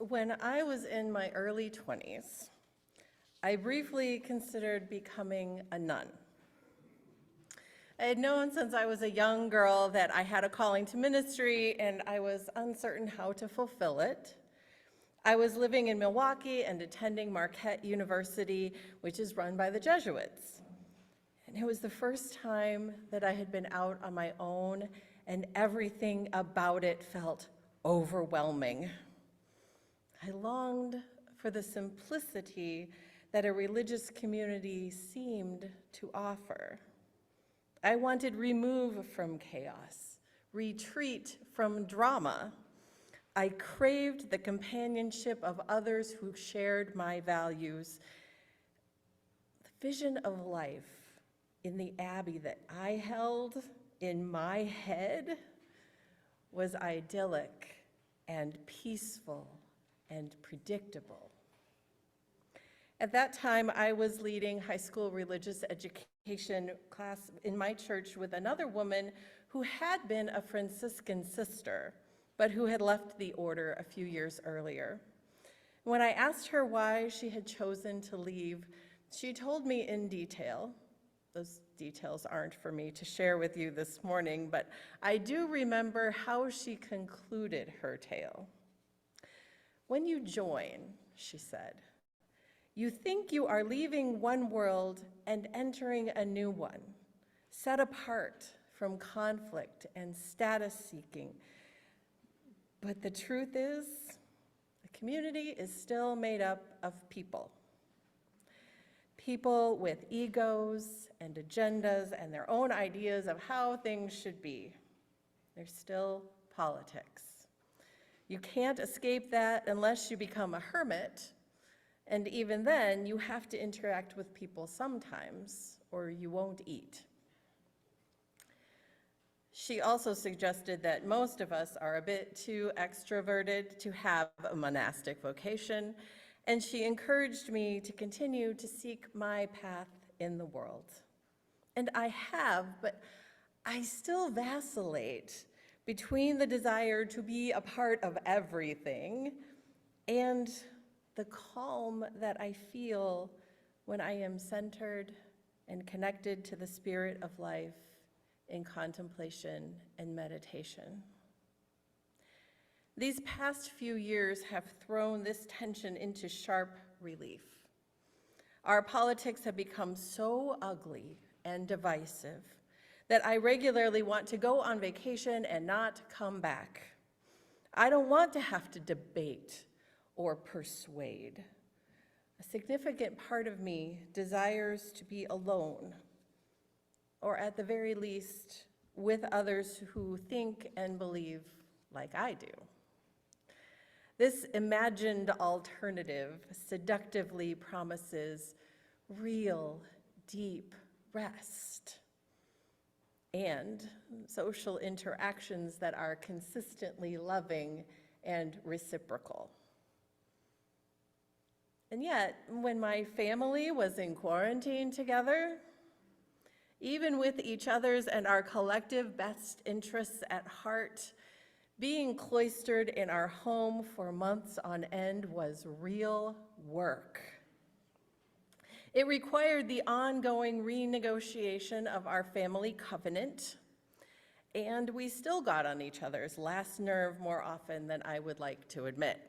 When I was in my early 20s, I briefly considered becoming a nun. I had known since I was a young girl that I had a calling to ministry, and I was uncertain how to fulfill it. I was living in Milwaukee and attending Marquette University, which is run by the Jesuits. And it was the first time that I had been out on my own, and everything about it felt overwhelming. I longed for the simplicity that a religious community seemed to offer. I wanted remove from chaos, retreat from drama. I craved the companionship of others who shared my values. The vision of life in the Abbey that I held in my head was idyllic and peaceful and predictable. At that time, I was leading high school religious education class in my church with another woman who had been a Franciscan sister, but who had left the order a few years earlier. When I asked her why she had chosen to leave, she told me in detail. Those details aren't for me to share with you this morning, but I do remember how she concluded her tale. "When you join," she said, "you think you are leaving one world and entering a new one, set apart from conflict and status seeking. But the truth is, the community is still made up of people. People with egos and agendas and their own ideas of how things should be. There's still politics. You can't escape that unless you become a hermit, and even then, you have to interact with people sometimes, or you won't eat." She also suggested that most of us are a bit too extroverted to have a monastic vocation, and she encouraged me to continue to seek my path in the world. And I have, but I still vacillate between the desire to be a part of everything and the calm that I feel when I am centered and connected to the spirit of life in contemplation and meditation. These past few years have thrown this tension into sharp relief. Our politics have become so ugly and divisive that I regularly want to go on vacation and not come back. I don't want to have to debate or persuade. A significant part of me desires to be alone, or at the very least, with others who think and believe like I do. This imagined alternative seductively promises real, deep rest and social interactions that are consistently loving and reciprocal. And yet, when my family was in quarantine together, even with each other's and our collective best interests at heart, being cloistered in our home for months on end was real work. It required the ongoing renegotiation of our family covenant, and we still got on each other's last nerve more often than I would like to admit.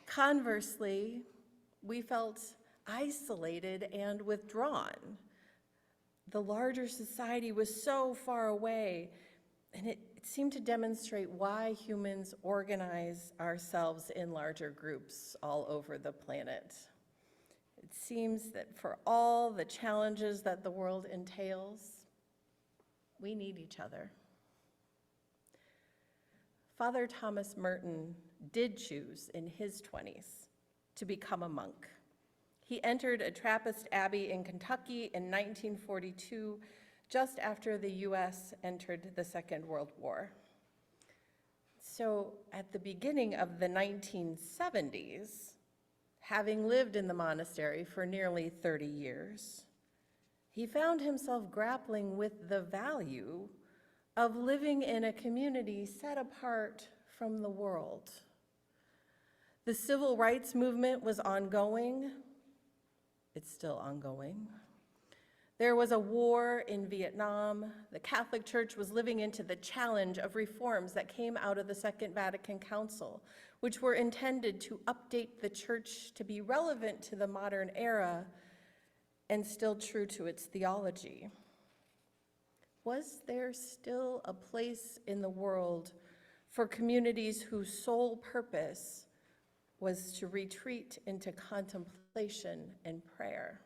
Conversely, we felt isolated and withdrawn. The larger society was so far away, and it seemed to demonstrate why humans organize ourselves in larger groups all over the planet. It seems that for all the challenges that the world entails, we need each other. Father Thomas Merton did choose in his 20s to become a monk. He entered a Trappist abbey in Kentucky in 1942, just after the US entered the Second World War. So at the beginning of the 1970s, having lived in the monastery for nearly 30 years, he found himself grappling with the value of living in a community set apart from the world. The civil rights movement was ongoing. It's still ongoing. There was a war in Vietnam. The Catholic Church was living into the challenge of reforms that came out of the Second Vatican Council, which were intended to update the church to be relevant to the modern era and still true to its theology. Was there still a place in the world for communities whose sole purpose was to retreat into contemplation and prayer?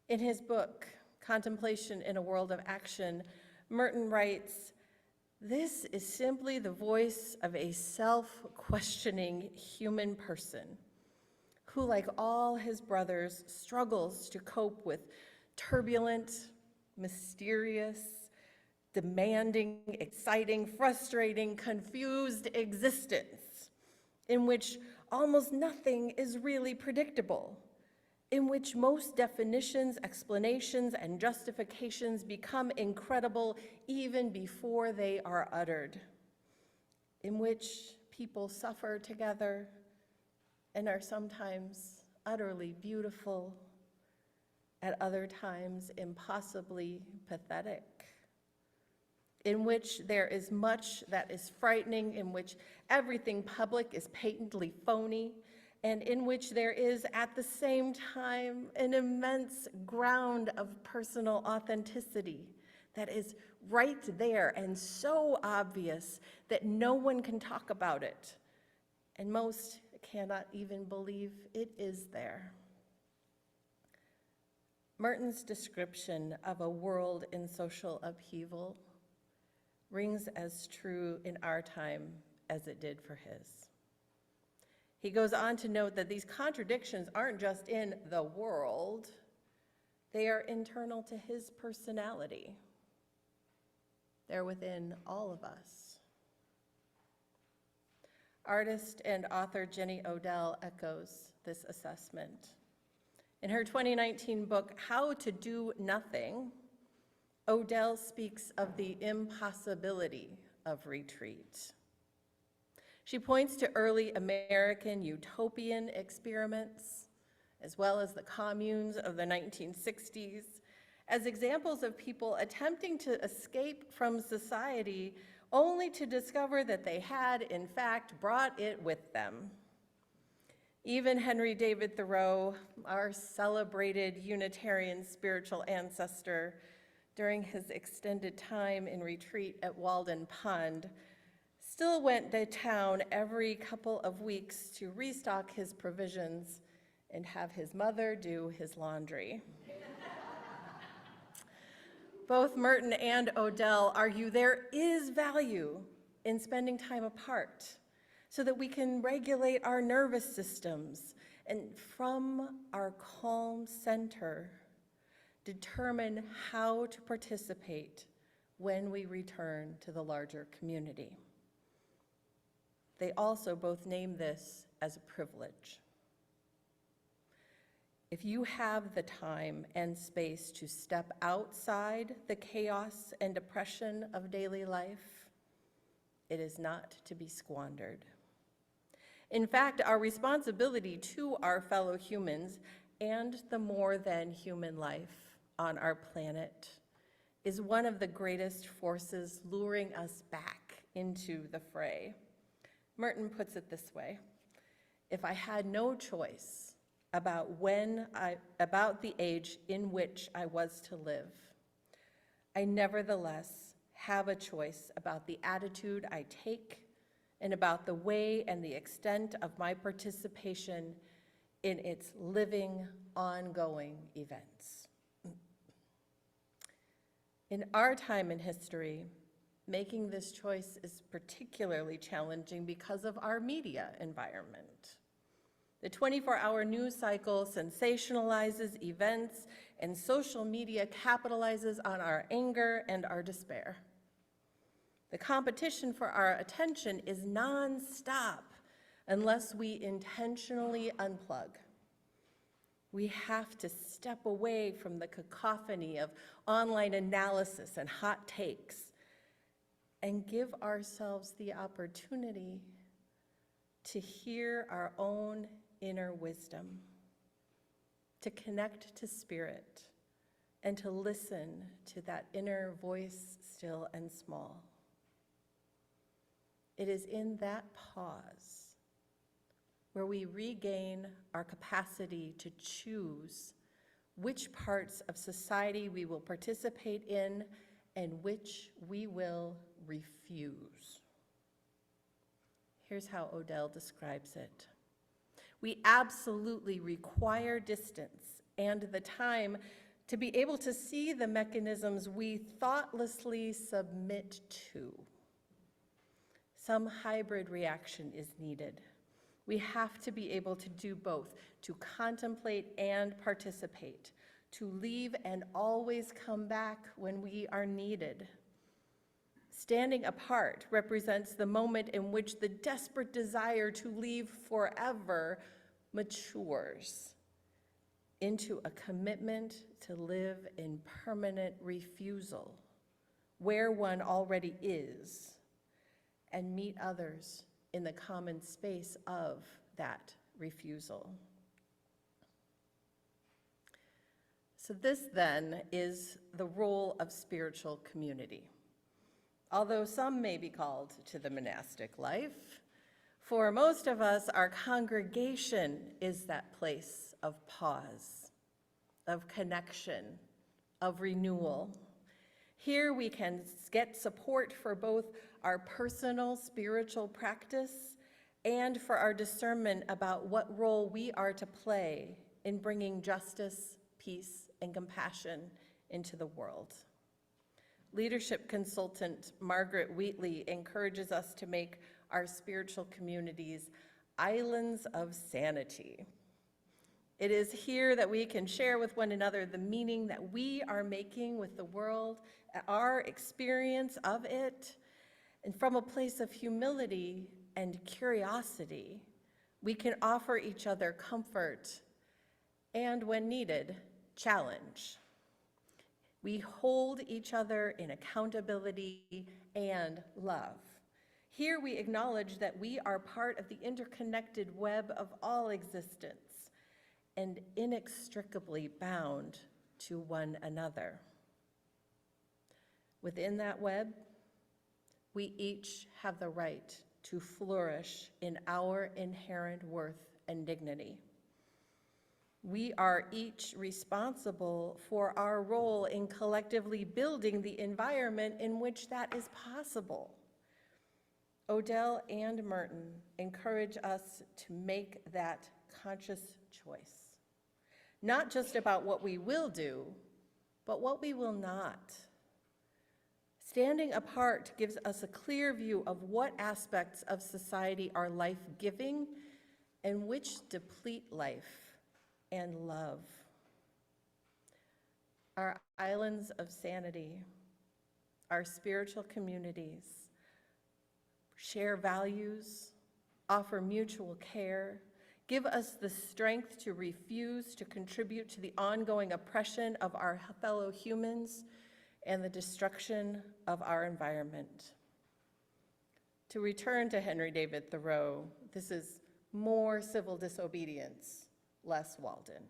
In his book, Contemplation in a World of Action, Merton writes, "This is simply the voice of a self-questioning human person who, like all his brothers, struggles to cope with turbulent, mysterious, demanding, exciting, frustrating, confused existence in which almost nothing is really predictable, in which most definitions, explanations, and justifications become incredible even before they are uttered, in which people suffer together and are sometimes utterly beautiful, at other times impossibly pathetic, in which there is much that is frightening, in which everything public is patently phony, and in which there is, at the same time, an immense ground of personal authenticity that is right there and so obvious that no one can talk about it, and most cannot even believe it is there." Merton's description of a world in social upheaval rings as true in our time as it did for his. He goes on to note that these contradictions aren't just in the world, they are internal to his personality. They're within all of us. Artist and author Jenny Odell echoes this assessment. In her 2019 book, How to Do Nothing, Odell speaks of the impossibility of retreat. She points to early American utopian experiments, as well as the communes of the 1960s, as examples of people attempting to escape from society only to discover that they had, in fact, brought it with them. Even Henry David Thoreau, our celebrated Unitarian spiritual ancestor, during his extended time in retreat at Walden Pond, still went to town every couple of weeks to restock his provisions and have his mother do his laundry. Both Merton and Odell argue there is value in spending time apart so that we can regulate our nervous systems and from our calm center, determine how to participate when we return to the larger community. They also both name this as a privilege. If you have the time and space to step outside the chaos and depression of daily life, it is not to be squandered. In fact, our responsibility to our fellow humans and the more than human life on our planet is one of the greatest forces luring us back into the fray. Merton puts it this way: if I had no choice about the age in which I was to live, I nevertheless have a choice about the attitude I take and about the way and the extent of my participation in its living, ongoing events. In our time in history, making this choice is particularly challenging because of our media environment. The 24-hour news cycle sensationalizes events, and social media capitalizes on our anger and our despair. The competition for our attention is nonstop unless we intentionally unplug. We have to step away from the cacophony of online analysis and hot takes and give ourselves the opportunity to hear our own inner wisdom, to connect to spirit, and to listen to that inner voice, still and small. It is in that pause where we regain our capacity to choose which parts of society we will participate in and which we will refuse. Here's how Odell describes it. We absolutely require distance and the time to be able to see the mechanisms we thoughtlessly submit to. Some hybrid reaction is needed. We have to be able to do both, to contemplate and participate, to leave and always come back when we are needed. Standing apart represents the moment in which the desperate desire to leave forever matures into a commitment to live in permanent refusal, where one already is, and meet others in the common space of that refusal. So this then is the role of spiritual community. Although some may be called to the monastic life, for most of us, our congregation is that place of pause, of connection, of renewal. Here we can get support for both our personal spiritual practice and for our discernment about what role we are to play in bringing justice, peace, and compassion into the world. Leadership consultant Margaret Wheatley encourages us to make our spiritual communities islands of sanity. It is here that we can share with one another the meaning that we are making with the world, our experience of it, and from a place of humility and curiosity, we can offer each other comfort and, when needed, challenge. We hold each in in accountability and love. Here we acknowledge that we are part of the interconnected web of all existence and inextricably bound to one another. Within that web, we each have the right to flourish in our inherent worth and dignity. We are each responsible for our role in collectively building the environment in which that is possible. Odell and Merton encourage us to make that conscious choice, not just about what we will do, but what we will not. Standing apart gives us a clear view of what aspects of society are life-giving and which deplete life and love. Our islands of sanity, our spiritual communities, share values, offer mutual care, give us the strength to refuse to contribute to the ongoing oppression of our fellow humans and the destruction of our environment. To return to Henry David Thoreau, this is more civil disobedience, less Walden.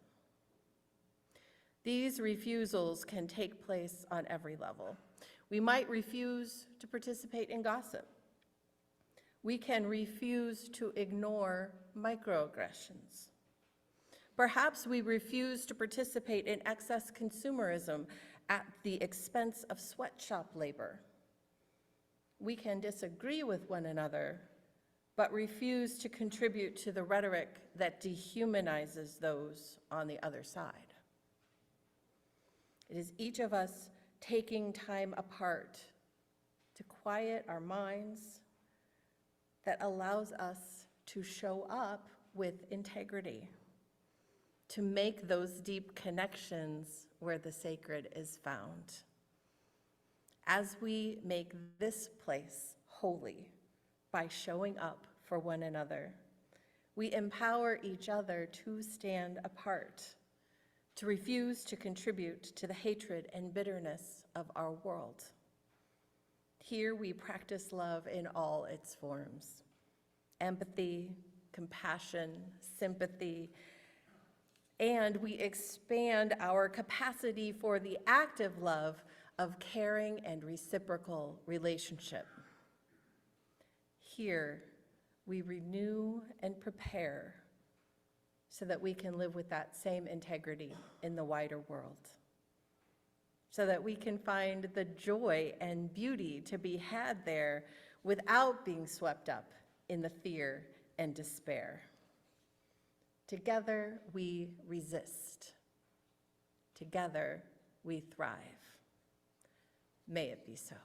These refusals can take place on every level. We might refuse to participate in gossip. We can refuse to ignore microaggressions. Perhaps we refuse to participate in excess consumerism at the expense of sweatshop labor. We can disagree with one another, but refuse to contribute to the rhetoric that dehumanizes those on the other side. It is each of us taking time apart to quiet our minds that allows us to show up with integrity, to make those deep connections where the sacred is found. As we make this place holy by showing up for one another, we empower each other to stand apart, to refuse to contribute to the hatred and bitterness of our world. Here we practice love in all its forms, empathy, compassion, sympathy, and we expand our capacity for the active love of caring and reciprocal relationship. Here, we renew and prepare so that we can live with that same integrity in the wider world, so that we can find the joy and beauty to be had there without being swept up in the fear and despair. Together, we resist. Together, we thrive. May it be so.